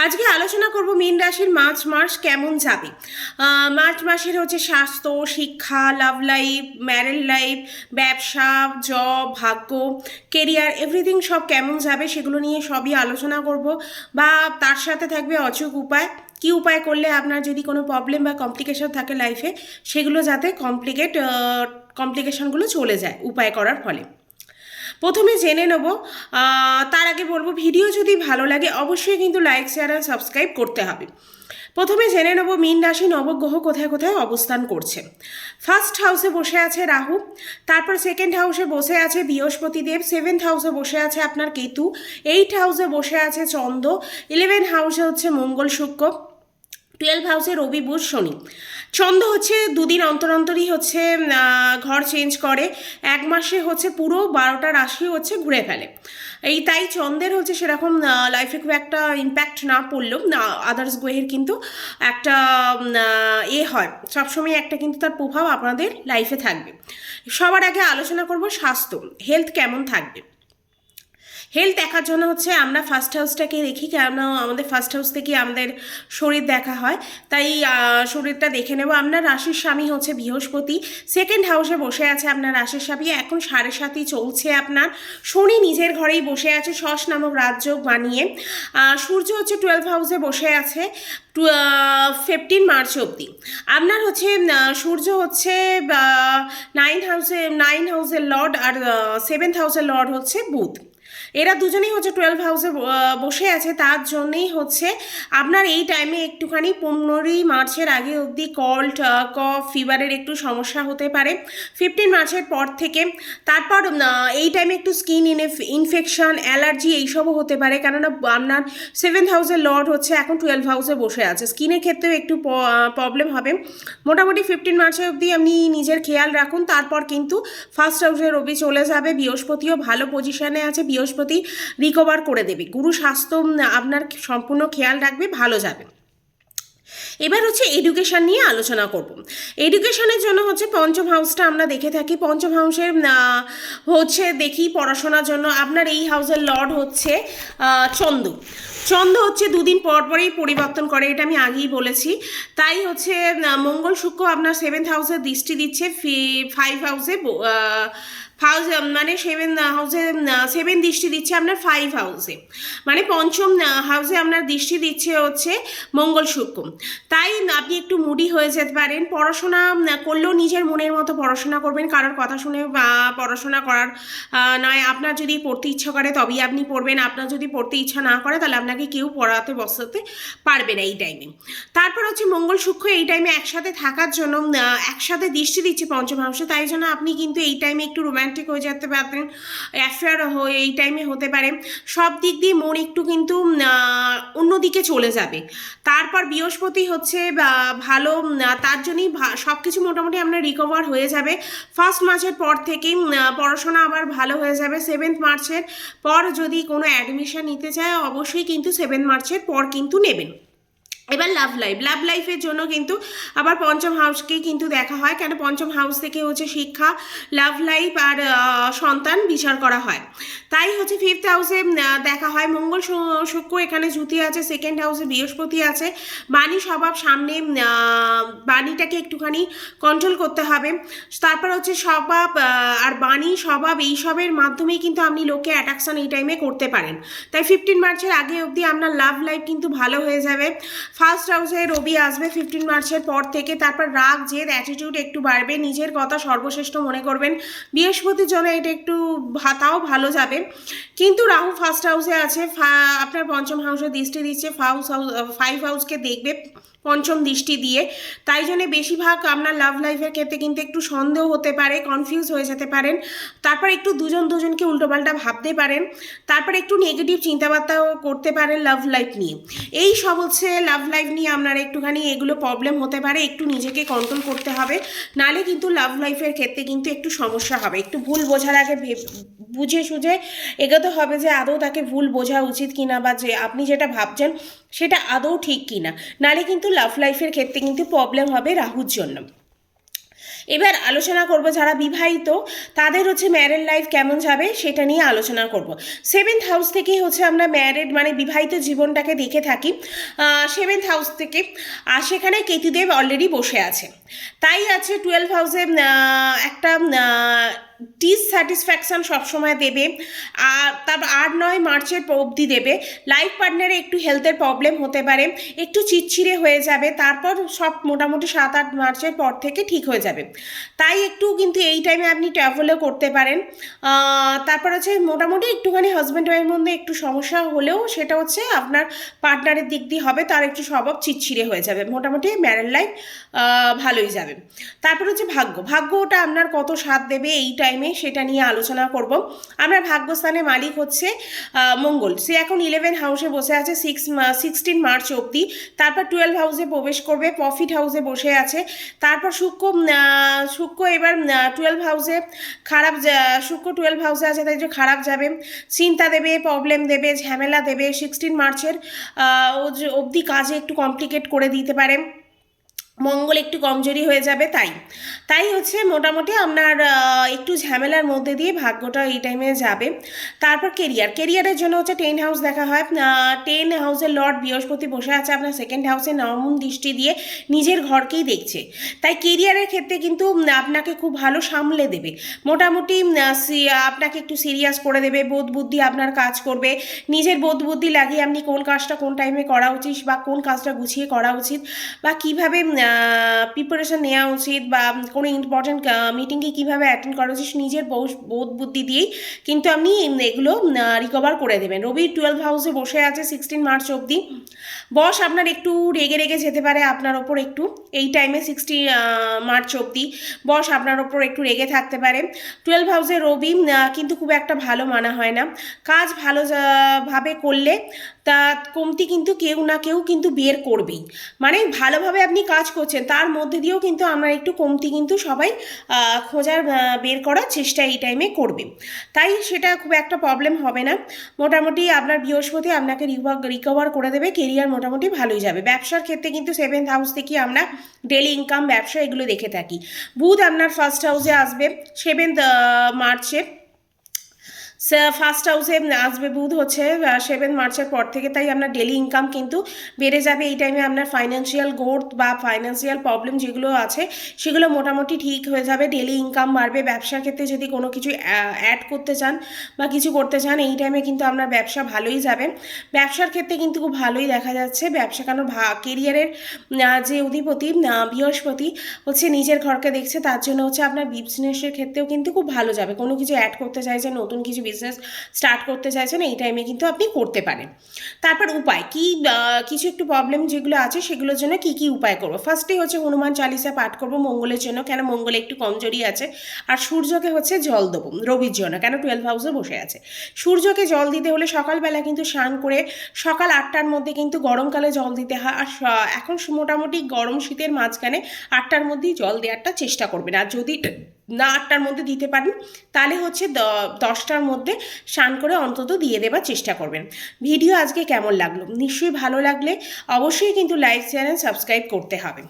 আজকে আলোচনা করব মীন রাশির মার্চ মাস কেমন যাবে। মার্চ মাসের হচ্ছে স্বাস্থ্য, শিক্ষা, লাভ লাইফ, ম্যারেড লাইফ, ব্যবসা, জব, ভাগ্য, কেরিয়ার, এভরিথিং সব কেমন যাবে সেগুলো নিয়ে সবই আলোচনা করব। বা তার সাথে থাকবে অচুক উপায়, কি উপায় করলে আপনার যদি কোনো প্রবলেম বা কমপ্লিকেশন থাকে লাইফে, সেগুলো যাতে কমপ্লিকেশনগুলো চলে যায় উপায় করার ফলে। প্রথমে জেনে নেব, তার আগে বলবো ভিডিও যদি ভালো লাগে অবশ্যই কিন্তু লাইক, শেয়ার আর সাবস্ক্রাইব করতে হবে। প্রথমে জেনে নেব মীন রাশি নবগ্রহ কোথায় কোথায় অবস্থান করছে। ফার্স্ট হাউসে বসে আছে রাহু, তারপর সেকেন্ড হাউসে বসে আছে বৃহস্পতিদেব, সেভেন্থ হাউসে বসে আছে আপনার কেতু, এইট হাউসে বসে আছে চন্দ্র, 11 হাউসে হচ্ছে মঙ্গল শুক্র, 12 হাউসে রবি বুধ শনি। চন্দ্র হচ্ছে দুদিন অন্তর অন্তরই হচ্ছে ঘর চেঞ্জ করে, এক মাসে হচ্ছে পুরো 12টা রাশি হচ্ছে ঘুরে ফেলে। তাই চন্দ্রের হচ্ছে সেরকম লাইফে খুব একটা ইম্প্যাক্ট না পড়লেও আদার্স গ্রহের কিন্তু একটা হয়, সবসময় একটা কিন্তু তার প্রভাব আপনাদের লাইফে থাকবে। সবার আগে আলোচনা করব স্বাস্থ্য, হেলথ কেমন থাকবে। হেলথ দেখার জন্য হচ্ছে আমরা ফার্স্ট হাউসটাকে দেখি, কেন আমাদের ফার্স্ট হাউস থেকে আমাদের শরীর দেখা হয়, তাই শরীরটা দেখে নেব। আপনার রাশির স্বামী হচ্ছে বৃহস্পতি, সেকেন্ড হাউসে বসে আছে আপনার রাশির স্বামী, এখন 7.5 চলছে আপনার। শনি নিজের ঘরেই বসে আছে শশ নামক রাজযোগ বানিয়ে। সূর্য হচ্ছে 12 হাউসে বসে আছে 15 মার্চ অবধি। আপনার হচ্ছে সূর্য হচ্ছে 9 হাউসের লর্ড, আর 7th হাউসের লর্ড হচ্ছে বুধ। এরা দুজনেই হচ্ছে 12 হাউসে বসে আছে, তার জন্যেই হচ্ছে আপনার এই টাইমে একটুখানি 15 মার্চের আগে অবধি কল্ড, কফ, ফিভারের একটু সমস্যা হতে পারে। 15 মার্চের পর থেকে তারপর এই টাইমে একটু স্কিন ইনফেকশন, অ্যালার্জি এইসবও হতে পারে, কেননা আপনার 7th হাউসের লর্ড হচ্ছে এখন 12 হাউসে বসে আছে। স্কিনের ক্ষেত্রেও একটু প্রবলেম হবে। মোটামুটি 15 মার্চের অবধি আপনি নিজের খেয়াল রাখুন, তারপর কিন্তু ফার্স্ট হাউসে রবি চলে যাবে, বৃহস্পতিও ভালো পজিশনে আছে, বৃহস্পতি রিকভার করে দেবে। গুরু স্বাস্থ্য আপনার সম্পূর্ণ খেয়াল রাখবে, ভালো যাবে। এবার হচ্ছে এডুকেশন নিয়ে আলোচনা করব। এডুকেশনের জন্য হচ্ছে পঞ্চম হাউসটা আমরা দেখে থাকি। পঞ্চম হাউসের হচ্ছে দেখি পড়াশোনার জন্য আপনার এই হাউসের লর্ড হচ্ছে চন্দ্র। চন্দ্র হচ্ছে দুদিন পর পরেই পরিবর্তন করে, এটা আমি আগেই বলেছি। তাই হচ্ছে মঙ্গল শুক্র আপনার 7th হাউসে দৃষ্টি দিচ্ছে, 5 হাউসে মানে 7 হাউসে 7 দৃষ্টি দিচ্ছে আপনার 5 হাউসে, মানে পঞ্চম হাউসে আপনার দৃষ্টি দিচ্ছে হচ্ছে মঙ্গল শুক্র। তাই আপনি একটু মুডি হয়ে যেতে পারেন। পড়াশোনা করলেও নিজের মনের মতো পড়াশোনা করবেন, কারোর কথা শুনে পড়াশোনা করার নয়। আপনার যদি পড়তে ইচ্ছা করে তবেই আপনি পড়বেন, আপনার যদি পড়তে ইচ্ছা না করে তাহলে আপনাকে কেউ পড়াতে বসাতে পারবে না এই টাইমে। তারপর হচ্ছে মঙ্গল শুক্র এই টাইমে একসাথে থাকার জন্য একসাথে দৃষ্টি দিচ্ছে পঞ্চম হাউসে, তাই জন্য আপনি কিন্তু এই টাইমে একটু রোম্যান্টিক হয়ে যেতে পারবেন, অ্যাফেয়ার হয়ে এই টাইমে হতে পারে। সব দিক দিয়ে মন একটু কিন্তু অন্যদিকে চলে যাবে। তারপর বৃহস্পতি হচ্ছে ভালো, তার জন্যই সব কিছু মোটামুটি আপনার রিকভার হয়ে যাবে। ফার্স্ট মার্চের পর থেকেই পড়াশোনা আবার ভালো হয়ে যাবে। 7th মার্চের পর যদি কোনো অ্যাডমিশন নিতে চায় অবশ্যই কিন্তু 7 মার্চের পর কিন্তু নেবেন। এবার লাভ লাইফের জন্য কিন্তু আবার পঞ্চম হাউসকেই কিন্তু দেখা হয়, কেন পঞ্চম হাউস থেকে হচ্ছে শিক্ষা, লাভ লাইফ আর সন্তান বিচার করা হয়। তাই হচ্ছে 5th হাউসে দেখা হয়। মঙ্গল শুক্র এখানে জুতি আছে, সেকেন্ড হাউসে বৃহস্পতি আছে। বাণী স্বভাব সামনে, বাণীটাকে একটুখানি কন্ট্রোল করতে হবে। তারপর হচ্ছে স্বভাব আর বাণী স্বভাব এইসবের মাধ্যমেই কিন্তু আপনি লোকে অ্যাট্রাকশন এই টাইমে করতে পারেন। তাই 15 মার্চের আগে অবধি আপনার লাভ লাইফ কিন্তু ভালো হয়ে যাবে। ফার্স্ট হাউসে রবি আসবে 15 মার্চের পর থেকে, তারপর রাগ, জেদ, অ্যাটিটিউড একটু বাড়বে, নিজের কথা সর্বশ্রেষ্ঠ মনে করবেন। বৃহস্পতির জন্য এটা একটু তাও ভালো যাবে। কিন্তু রাহু ফার্স্ট হাউসে আছে, আপনার পঞ্চম হাউসে দৃষ্টি দিচ্ছে, 5 হাউসকে দেখবে পঞ্চম দৃষ্টি দিয়ে। তাই জন্য বেশিরভাগ আপনার লাভ লাইফের ক্ষেত্রে কিন্তু একটু সন্দেহ হতে পারে, কনফিউজ হয়ে যেতে পারেন। তারপর একটু দুজনকে উল্টোপাল্টা ভাবতে পারেন, তারপর একটু নেগেটিভ চিন্তাবার্তাও করতে পারেন লাভ লাইফ নিয়ে। এই সব হচ্ছে লাভ লাইফ নিয়ে আপনার একটুখানি এগুলো প্রবলেম হতে পারে, একটু নিজেকে কন্ট্রোল করতে হবে, নালে কিন্তু লাভ লাইফের ক্ষেত্রে কিন্তু একটু সমস্যা হবে। একটু ভুল বোঝার আগে বুঝে সুঝে এগোতে হবে যে আদৌ তাকে ভুল বোঝা উচিত কিনা, বা যে আপনি যেটা ভাবছেন সেটা আদৌ ঠিক কিনা, নালে কিন্তু লাভ লাইফের ক্ষেত্রে কিন্তু প্রবলেম হবে রাহুর জন্য। এবার আলোচনা করব যারা বিবাহিত তাদের হচ্ছে ম্যারেড লাইফ কেমন যাবে সেটা নিয়ে আলোচনা করব। 7th হাউস থেকেই হচ্ছে আমরা ম্যারেড মানে বিবাহিত জীবনটাকে দেখে থাকি। 7th হাউস থেকে আর সেখানে কেতুদেব অলরেডি বসে আছে, তাই আছে 12 হাউসে একটা ডিসস্যাটিসফ্যাকশান সবসময় দেবে। আর তারপর 8-9 মার্চের অবধি দেবে। লাইফ পার্টনারে একটু হেলথের প্রবলেম হতে পারে, একটু চিড়চিড়ে হয়ে যাবে, তারপর সব মোটামুটি 7-8 মার্চের পর থেকে ঠিক হয়ে যাবে। তাই একটু কিন্তু এই টাইমে আপনি ট্রাভেলও করতে পারেন। তারপর হচ্ছে মোটামুটি একটুখানি হাজব্যান্ড ওয়াইফের মধ্যে একটু সমস্যা হলেও সেটা হচ্ছে আপনার পার্টনারের দিক দিয়ে হবে, তার একটু স্বভাব চিড়চিড়ে হয়ে যাবে, মোটামুটি ম্যারেড লাইফ ভালোই যাবে। তারপর হচ্ছে ভাগ্যটা আপনার কত সাথ দেবে এই টাইমে সেটা নিয়ে আলোচনা করব। আপনার ভাগ্যস্থানের মালিক হচ্ছে মঙ্গল, সে এখন 11 হাউসে বসে আছে 16 মার্চ অবধি। তারপর 12 হাউসে প্রবেশ করবে, প্রফিট হাউসে বসে আছে। তারপর শুক্র এবার 12 হাউসে শুক্র 12 হাউসে আছে, তাই যে খারাপ যাবে, চিন্তা দেবে, প্রবলেম দেবে, ঝামেলা দেবে। 16 মার্চের অবধি কাজে একটু কমপ্লিকেট করে দিতে পারে, মঙ্গল একটু কমজোরি হয়ে যাবে। তাই হচ্ছে মোটামুটি আপনার একটু ঝামেলার মধ্যে দিয়ে ভাগ্যটা এই টাইমে যাবে। তারপর কেরিয়ারের জন্য হচ্ছে 10 হাউস দেখা হয়। 10 হাউসের লর্ড বৃহস্পতি বসে আছে আপনার 2nd হাউসে, নবম দৃষ্টি দিয়ে নিজের ঘরকেই দেখছে। তাই কেরিয়ারের ক্ষেত্রে কিন্তু আপনাকে খুব ভালো সামলে দেবে, মোটামুটি আপনাকে একটু সিরিয়াস করে দেবে, বোধ বুদ্ধি আপনার কাজ করবে। নিজের বোধ বুদ্ধি লাগিয়ে আপনি কোন কাজটা কোন টাইমে করা উচিত বা কোন কাজটা গুছিয়ে করা উচিত বা কীভাবে প্রিপারেশন নেওয়া উচিত বা কোনো ইম্পর্টেন্ট মিটিংকে কীভাবে অ্যাটেন্ড করা উচিত, নিজের বোধ বুদ্ধি দিয়েই কিন্তু আপনি এগুলো রিকভার করে দেবেন। রবি 12 হাউসে বসে আছে 16 মার্চ অবধি। বস আপনার একটু রেগে যেতে পারে আপনার ওপর, একটু এই টাইমে 16 মার্চ অবধি বস আপনার ওপর একটু রেগে থাকতে পারে। 12 হাউসে রবি কিন্তু খুব একটা ভালো মানা হয় না। কাজ ভালোভাবে করলে তা কমতি কিন্তু কেউ না কেউ কিন্তু বের করবেই, মানে ভালোভাবে আপনি কাজ করছেন তার মধ্যে দিয়েও কিন্তু আমরা একটু কমতি কিন্তু সবাই বের করার চেষ্টা এই টাইমে করবে, তাই সেটা খুব একটা প্রবলেম হবে না। মোটামুটি আপনার বৃহস্পতি আপনাকে রিকভার করে দেবে, কেরিয়ার মোটামুটি ভালোই যাবে। ব্যবসার ক্ষেত্রে কিন্তু 7th হাউস থেকে আমরা ডেলি ইনকাম, ব্যবসা এগুলো দেখে থাকি। বুধ আপনার 1st হাউসে আসবে 7th মার্চে, 1st হাউসে আসবে বুধ হচ্ছে 7 মার্চের পর থেকে। তাই আপনার ডেলি ইনকাম কিন্তু বেড়ে যাবে এই টাইমে। আপনার ফাইন্যান্সিয়াল গ্রোথ বা ফাইন্যান্সিয়াল প্রবলেম যেগুলো আছে সেগুলো মোটামুটি ঠিক হয়ে যাবে, ডেলি ইনকাম বাড়বে। ব্যবসার ক্ষেত্রে যদি কোনো কিছু অ্যাড করতে চান বা কিছু করতে চান এই টাইমে কিন্তু আপনার ব্যবসা ভালোই যাবে। ব্যবসার ক্ষেত্রে কিন্তু খুব ভালোই দেখা যাচ্ছে ব্যবসা, কারণ কেরিয়ারের যে অধিপতি বৃহস্পতি হচ্ছে নিজের ঘরকে দেখছে, তার জন্য হচ্ছে আপনার বিজনেসের ক্ষেত্রেও কিন্তু খুব ভালো যাবে। কোনো কিছু অ্যাড করতে চাইছেন, নতুন কিছু বিজনেস স্টার্ট করতে চাইছেন এই টাইমে কিন্তু আপনি করতে পারেন। তারপর উপায় কি, কিছু একটু প্রবলেম যেগুলো আছে সেগুলোর জন্য কি উপায় করব। ফার্স্টেই হচ্ছে হনুমান চালিসা পাঠ করব মঙ্গলের জন্য, কেন মঙ্গলে একটু কমজোরি আছে। আর সূর্যকে হচ্ছে জল দেবো রবির জন্য, কেন 12 হাউসে বসে আছে। সূর্যকে জল দিতে হলে সকালবেলা কিন্তু স্নান করে সকাল 8টার মধ্যে কিন্তু গরমকালে জল দিতে হয়। আর এখন মোটামুটি গরম শীতের মাঝখানে 8টার মধ্যেই জল দেওয়ারটা চেষ্টা করবেন। আর যদি না 8টার মধ্যে দিতে পারেন তাহলে হচ্ছে 10টার মধ্যে স্নান করে অন্তত দিয়ে দেবার চেষ্টা করবেন। ভিডিও আজকে কেমন লাগলো, নিশ্চয়ই ভালো লাগলে অবশ্যই কিন্তু লাইক চ্যানেল সাবস্ক্রাইব করতে হবে।